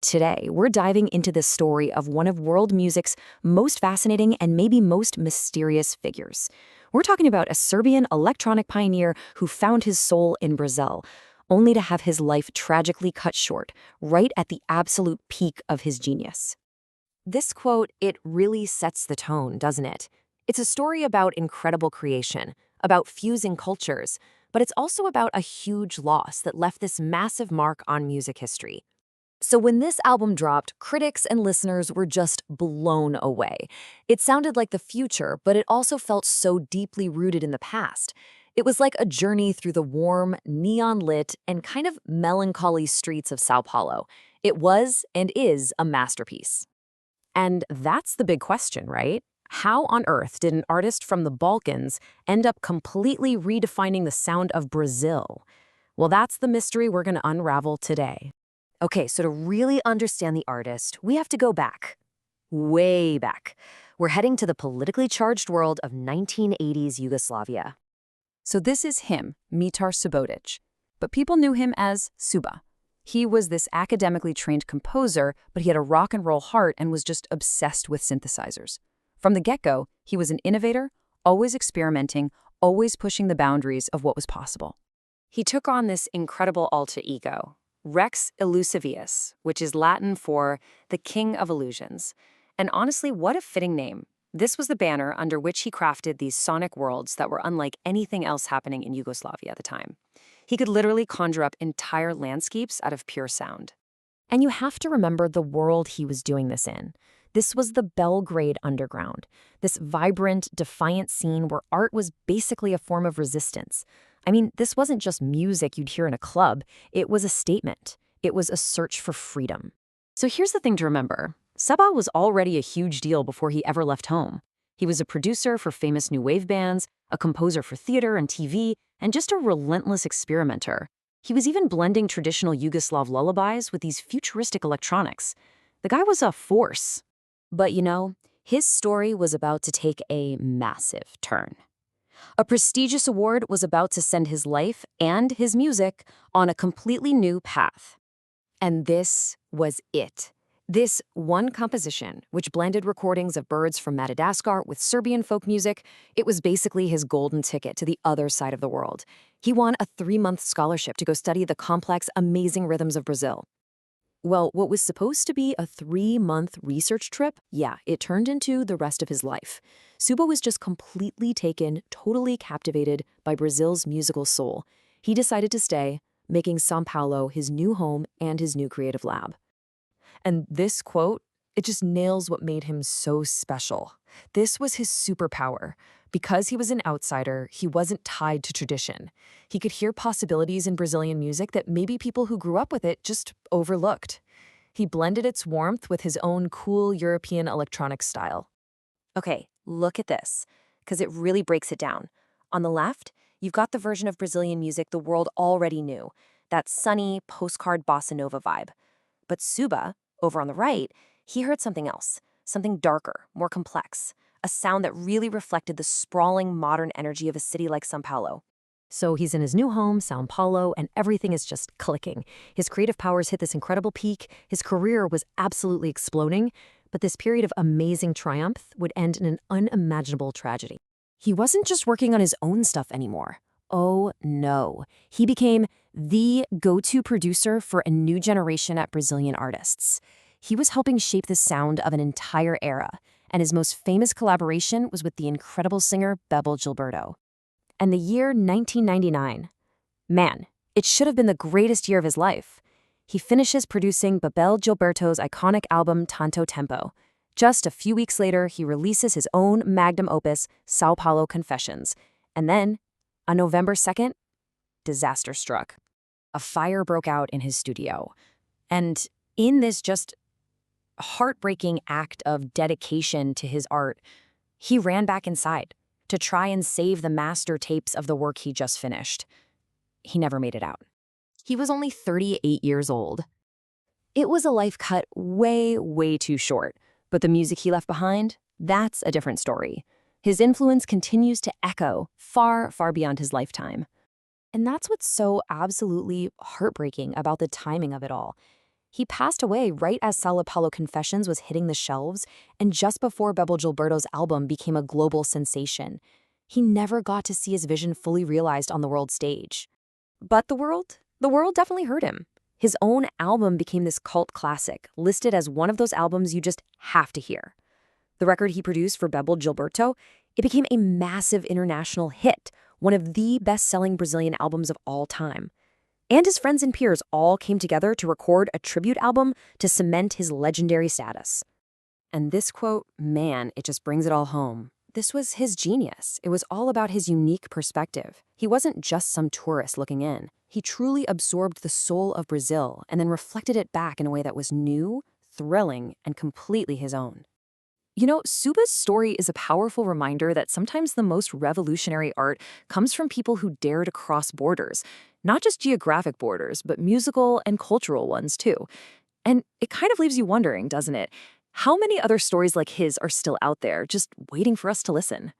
Today, we're diving into the story of one of world music's most fascinating and maybe most mysterious figures. We're talking about a Serbian electronic pioneer who found his soul in Brazil, only to have his life tragically cut short, right at the absolute peak of his genius. This quote, it really sets the tone, doesn't it? It's a story about incredible creation, about fusing cultures, but it's also about a huge loss that left this massive mark on music history. So when this album dropped, critics and listeners were just blown away. It sounded like the future, but it also felt so deeply rooted in the past. It was like a journey through the warm, neon-lit, and kind of melancholy streets of Sao Paulo. It was and is a masterpiece. And that's the big question, right? How on earth did an artist from the Balkans end up completely redefining the sound of Brazil? Well, that's the mystery we're going to unravel today. Okay, so to really understand the artist, we have to go back, way back. We're heading to the politically charged world of 1980s Yugoslavia. So this is him, Mitar Subotic, but people knew him as Suba. He was this academically trained composer, but he had a rock and roll heart and was just obsessed with synthesizers. From the get-go, he was an innovator, always experimenting, always pushing the boundaries of what was possible. He took on this incredible alter ego, Rex Illusivius, which is Latin for the King of Illusions. And honestly, what a fitting name. This was the banner under which he crafted these sonic worlds that were unlike anything else happening in Yugoslavia at the time. He could literally conjure up entire landscapes out of pure sound. And you have to remember the world he was doing this in. This was the Belgrade underground, this vibrant, defiant scene where art was basically a form of resistance. I mean, this wasn't just music you'd hear in a club. It was a statement. It was a search for freedom. So here's the thing to remember. Suba was already a huge deal before he ever left home. He was a producer for famous new wave bands, a composer for theater and TV, and just a relentless experimenter. He was even blending traditional Yugoslav lullabies with these futuristic electronics. The guy was a force. But his story was about to take a massive turn. A prestigious award was about to send his life and his music on a completely new path. And this was it. This one composition, which blended recordings of birds from Madagascar with Serbian folk music, it was basically his golden ticket to the other side of the world. He won a 3-month scholarship to go study the complex, amazing rhythms of Brazil. Well, what was supposed to be a 3-month research trip, it turned into the rest of his life. Suba was just completely taken, totally captivated by Brazil's musical soul. He decided to stay, making São Paulo his new home and his new creative lab. And this quote, it just nails what made him so special. This was his superpower. Because he was an outsider, he wasn't tied to tradition. He could hear possibilities in Brazilian music that maybe people who grew up with it just overlooked. He blended its warmth with his own cool European electronic style. Okay, look at this, because it really breaks it down. On the left, you've got the version of Brazilian music the world already knew, that sunny, postcard bossa nova vibe. But Suba, over on the right, he heard something else, something darker, more complex, a sound that really reflected the sprawling modern energy of a city like São Paulo. So he's in his new home, São Paulo, and everything is just clicking. His creative powers hit this incredible peak, his career was absolutely exploding, but this period of amazing triumph would end in an unimaginable tragedy. He wasn't just working on his own stuff anymore. Oh no, he became the go-to producer for a new generation at Brazilian artists. He was helping shape the sound of an entire era, and his most famous collaboration was with the incredible singer Bebel Gilberto. And the year 1999. Man, it should have been the greatest year of his life. He finishes producing Bebel Gilberto's iconic album Tanto Tempo. Just a few weeks later, he releases his own magnum opus, Sao Paulo Confessions. And then, on November 2nd, disaster struck. A fire broke out in his studio. And in this just heartbreaking act of dedication to his art, he ran back inside to try and save the master tapes of the work he just finished. He never made it out. He was only 38 years old. It was a life cut way, way too short, but the music he left behind, that's a different story. His influence continues to echo far, far beyond his lifetime. And that's what's so absolutely heartbreaking about the timing of it all. He passed away right as Sao Paulo Confessions was hitting the shelves and just before Bebo Gilberto's album became a global sensation. He never got to see his vision fully realized on the world stage. But the world definitely heard him. His own album became this cult classic, listed as one of those albums you just have to hear. The record he produced for Bebo Gilberto, it became a massive international hit, one of the best-selling Brazilian albums of all time. And his friends and peers all came together to record a tribute album to cement his legendary status. And this quote, man, it just brings it all home. This was his genius. It was all about his unique perspective. He wasn't just some tourist looking in. He truly absorbed the soul of Brazil and then reflected it back in a way that was new, thrilling, and completely his own. You know, Suba's story is a powerful reminder that sometimes the most revolutionary art comes from people who dare to cross borders, not just geographic borders, but musical and cultural ones too. And it kind of leaves you wondering, doesn't it? How many other stories like his are still out there, just waiting for us to listen?